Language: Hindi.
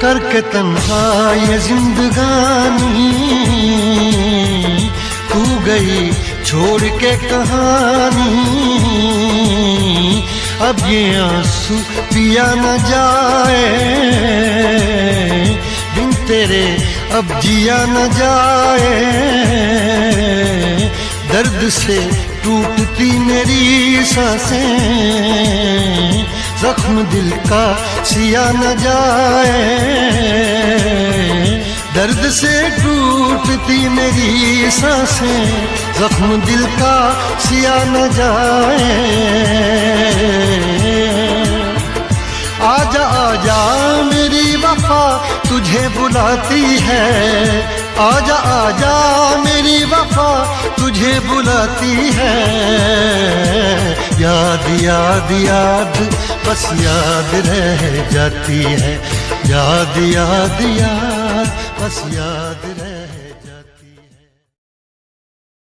करके तन्हा ये जिंदगानी, तू गई छोड़ के कहानी। अब ये आंसू पिया न जाए, बिन तेरे अब जिया न जाए। दर्द से टूटती मेरी सांसें, जख्म दिल का सिया न जाए। दर्द से टूटती मेरी सांसें, जख्म दिल का सिया न जाए। आजा आजा मेरी वफा तुझे बुलाती है, आजा आजा मेरी वफा तुझे बुलाती है। याद याद याद बस याद रह जाती है, याद याद याद बस याद रह